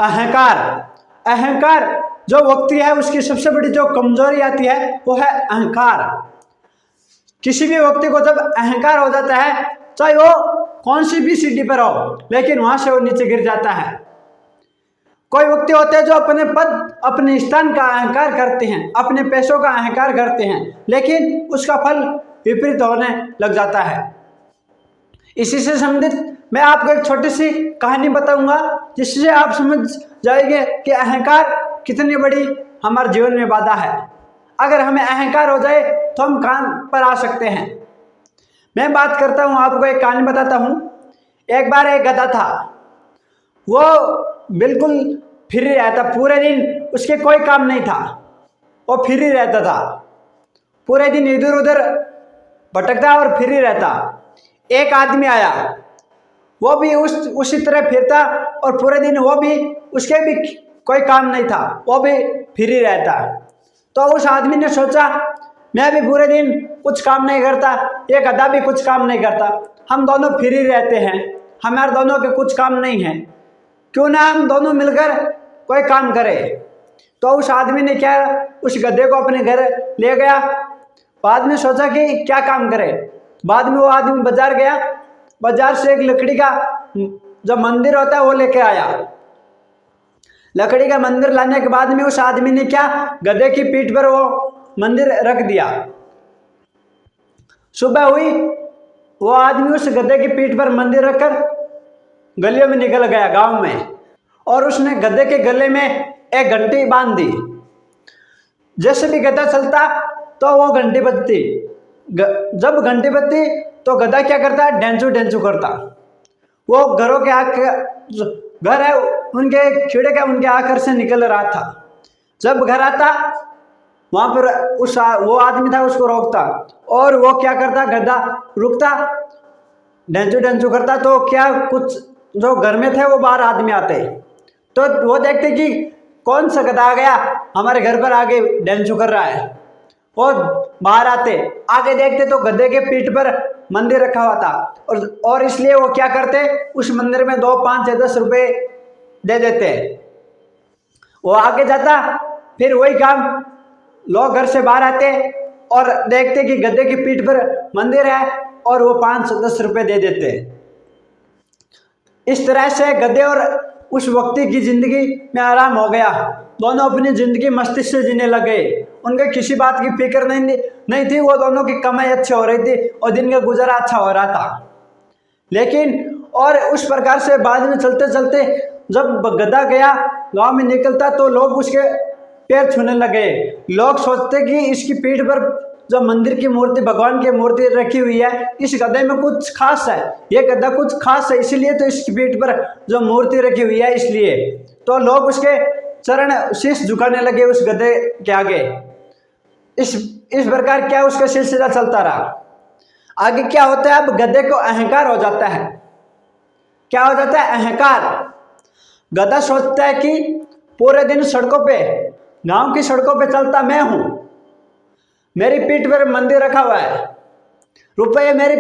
अहंकार। अहंकार जो व्यक्ति है उसकी सबसे बड़ी जो कमजोरी आती है वो है अहंकार। किसी भी व्यक्ति को जब अहंकार हो जाता है, चाहे वो कौन सी भी सीढ़ी पर हो, लेकिन वहां से वो नीचे गिर जाता है। कोई व्यक्ति होते हैं जो अपने पद अपने स्थान का अहंकार करते हैं, अपने पैसों का अहंकार करते हैं, लेकिन उसका फल विपरीत होने लग जाता है। इसी से संबंधित मैं आपको एक छोटी सी कहानी बताऊंगा, जिससे आप समझ जाएंगे कि अहंकार कितनी बड़ी हमारे जीवन में बाधा है। अगर हमें अहंकार हो जाए तो हम कहां पर आ सकते हैं। मैं बात करता हूं, आपको एक कहानी बताता हूं। एक बार एक गधा था, वो बिल्कुल फ्री रहता, पूरे दिन उसके कोई काम नहीं था, वो फ्री रहता था, पूरे दिन इधर उधर भटकता और फ्री रहता। एक आदमी आया, वो भी उसी तरह फिरता और पूरे दिन वो भी, उसके भी कोई काम नहीं था, वो भी फ्री रहता। तो उस आदमी ने सोचा, मैं भी पूरे दिन कुछ काम नहीं करता, ये गधा भी कुछ काम नहीं करता, हम दोनों फ्री रहते हैं, हमारे दोनों के कुछ काम नहीं है, क्यों ना हम दोनों मिलकर कोई काम करें। तो उस आदमी ने क्या, उस गधे को अपने घर ले गया। बाद में सोचा कि क्या काम करे। बाद में वो आदमी बाजार गया, बाजार से एक लकड़ी का जो मंदिर होता है वो लेके आया। लकड़ी का मंदिर लाने के बाद में उस आदमी ने क्या, गधे की पीठ पर वो मंदिर रख दिया। सुबह हुई, वो आदमी उस गधे की पीठ पर मंदिर रखकर गलियों में निकल गया गांव में, और उसने गधे के गले में एक घंटी बांध दी। जैसे भी गधा चलता तो वो घंटी बजती, जब घंटी बजती तो गधा क्या करता, डेंचू डेंचू करता। वो घरों के घर है उनके खिड़े का उनके आकर से निकल रहा था। जब घर आता वहां पर वो आदमी था, उसको रोकता, और वो क्या करता, गधा रुकता, डेंचू डेंचू करता। तो क्या, कुछ जो घर में थे वो बाहर आदमी आते, तो वो देखते कि कौन सा गधा आ गया हमारे घर पर आगे डेंचू कर रहा है। वो बाहर आते, आगे देखते तो गधे के पीठ पर मंदिर रखा हुआ था, और इसलिए वो क्या करते, उस मंदिर में 2, 5 या 10 रुपए दे देते। वो आगे जाता, फिर वही काम, लोग घर से बाहर आते और देखते कि गधे की पीठ पर मंदिर है, और वो 5-10 रुपए दे देते। इस तरह से गधे और उस व्यक्ति की जिंदगी में आराम हो गया। दोनों अपनी जिंदगी मस्ती से जीने लगे, उनके किसी बात की फिक्र नहीं थी। वो दोनों की कमाई अच्छी हो रही थी और दिन का गुजारा अच्छा हो रहा था। लेकिन और उस प्रकार से बाद में चलते चलते जब गधा गया गांव में निकलता तो लोग उसके पैर छूने लगे। लोग सोचते कि इसकी पीठ पर जो मंदिर की मूर्ति, भगवान की मूर्ति रखी हुई है, इस गधे में कुछ खास है, ये गधा कुछ खास है, इसलिए तो इसकी पीठ पर जो मूर्ति रखी हुई है, इसलिए तो लोग उसके चरण शीश झुकाने लगे उस गधे के आगे। इस प्रकार क्या उसका सिलसिला चलता रहा। आगे क्या होता है, अब गधे को अहंकार हो जाता है। क्या हो जाता है, अहंकार। गधा सोचता है कि पूरे दिन सड़कों पे, गांव की सड़कों पे चलता मैं हूं, मेरी पीठ पर मंदिर रखा हुआ है, रुपये मेरे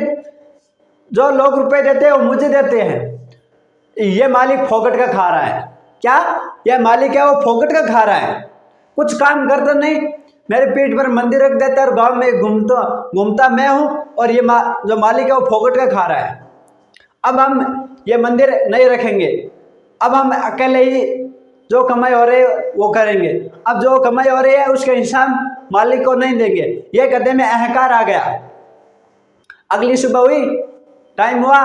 जो लोग रुपए देते हैं वो मुझे देते हैं, ये मालिक फोकट का खा रहा है। क्या, यह मालिक है वो फोकट का खा रहा है, कुछ काम करता नहीं, मेरे पीठ पर मंदिर रख देता है और गांव में घूमता मैं हूं, और ये जो मालिक है वो फोकट का खा रहा है। अब हम ये मंदिर नहीं रखेंगे, अब हम अकेले ही जो कमाई हो रही है वो करेंगे। अब जो कमाई हो रही है उसका हिसाब मालिक को नहीं देंगे। ये गधे में अहंकार आ गया। अगली सुबह हुई, टाइम हुआ,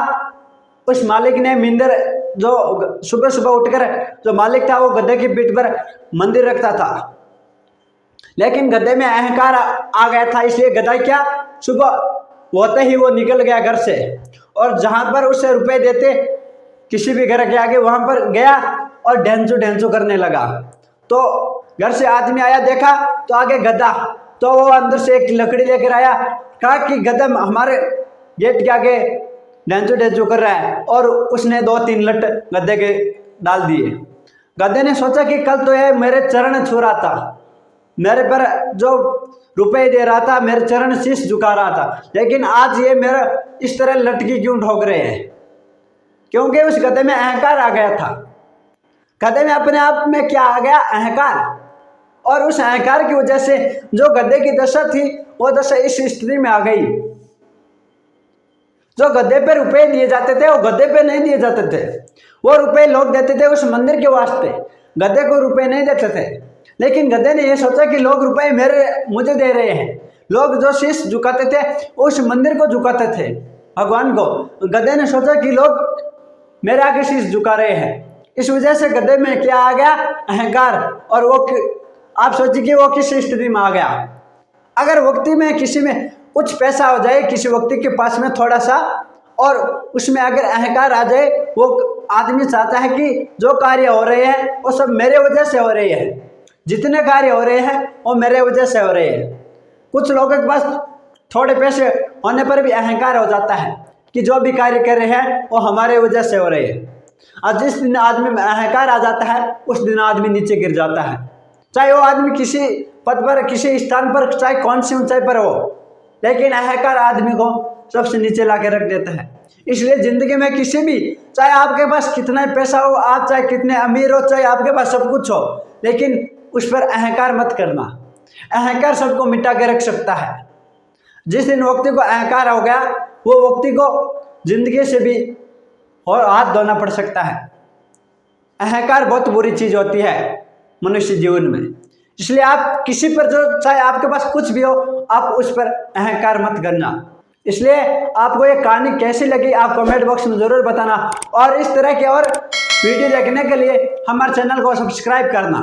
उस मालिक ने मंदिर, जो सुबह सुबह उठकर जो मालिक था वो गधे की पीठ पर मंदिर रखता था, लेकिन गधे में अहंकार आ गया था, इसलिए गधा क्या, सुबह होते ही वो निकल गया घर से, और जहां पर उसे रुपए देते किसी भी घर के आगे, वहां पर गया और ढेंचू ढेंचू करने लगा। तो घर से आदमी आया, देखा तो आगे गधा, तो वो अंदर से एक लकड़ी लेकर आया, कहा कि गधा हमारे गेट के आगे ढेंचू ढेंचू कर रहा है, और उसने 2-3 लट गधे के डाल दिए। गधे ने सोचा कि कल तो ये मेरे चरण छू रहा था, मेरे पर जो रुपए दे रहा था, मेरे चरण शीश झुका रहा था, लेकिन आज ये मेरा इस तरह लटकी क्यों ठोक रहे हैं, क्योंकि उस गधे में अहंकार आ गया था। गधे में अपने आप में क्या आ गया, अहंकार। और उस अहंकार की वजह से जो गधे की दशा थी वो दशा इस स्थिति में आ गई। जो गधे पे रुपए दिए जाते थे वो गधे पे नहीं दिए जाते थे, वो रुपए लोग देते थे उस मंदिर के वास्ते, गधे को रुपए नहीं देते थे। लेकिन गधे ने ये सोचा कि लोग रुपए मुझे दे रहे हैं। लोग जो शीश झुकाते थे उस मंदिर को झुकाते थे, भगवान को। गधे ने सोचा कि लोग मेरे आगे शीश झुका रहे हैं। इस वजह से गधे में क्या आ गया, अहंकार। और वो आप सोचिए कि वो किस स्थिति में आ गया। अगर व्यक्ति में किसी में कुछ पैसा हो जाए, किसी व्यक्ति के पास में थोड़ा सा, और उसमें अगर अहंकार आ जाए, वो आदमी चाहता है कि जो कार्य हो रहे हैं वो सब मेरे वजह से हो रहे हैं, जितने कार्य हो रहे हैं वो मेरे वजह से हो रहे हैं। कुछ लोगों के पास थोड़े पैसे होने पर भी अहंकार हो जाता है कि जो भी कार्य कर रहे हैं वो हमारे वजह से हो रहे हैं। और जिस दिन आदमी में अहंकार आ जाता है उस दिन आदमी नीचे गिर जाता है। चाहे वो आदमी किसी पद पर, किसी स्थान पर, चाहे कौन सी ऊंचाई पर हो, लेकिन अहंकार आदमी को सबसे नीचे ला के रख देता है। इसलिए जिंदगी में किसी भी, चाहे आपके पास कितना पैसा हो, आप चाहे कितने अमीर हो, चाहे आपके पास सब कुछ हो, लेकिन उस पर अहंकार मत करना। अहंकार सबको मिटा के रख सकता है। जिस दिन व्यक्ति को अहंकार हो गया वो व्यक्ति को जिंदगी से भी और हाथ धोना पड़ सकता है। अहंकार बहुत बुरी चीज होती है मनुष्य जीवन में। इसलिए आप किसी पर, जो चाहे आपके पास कुछ भी हो, आप उस पर अहंकार मत करना। इसलिए आपको ये कहानी कैसी लगी आप कमेंट बॉक्स में जरूर बताना, और इस तरह के और वीडियो देखने के लिए हमारे चैनल को सब्सक्राइब करना।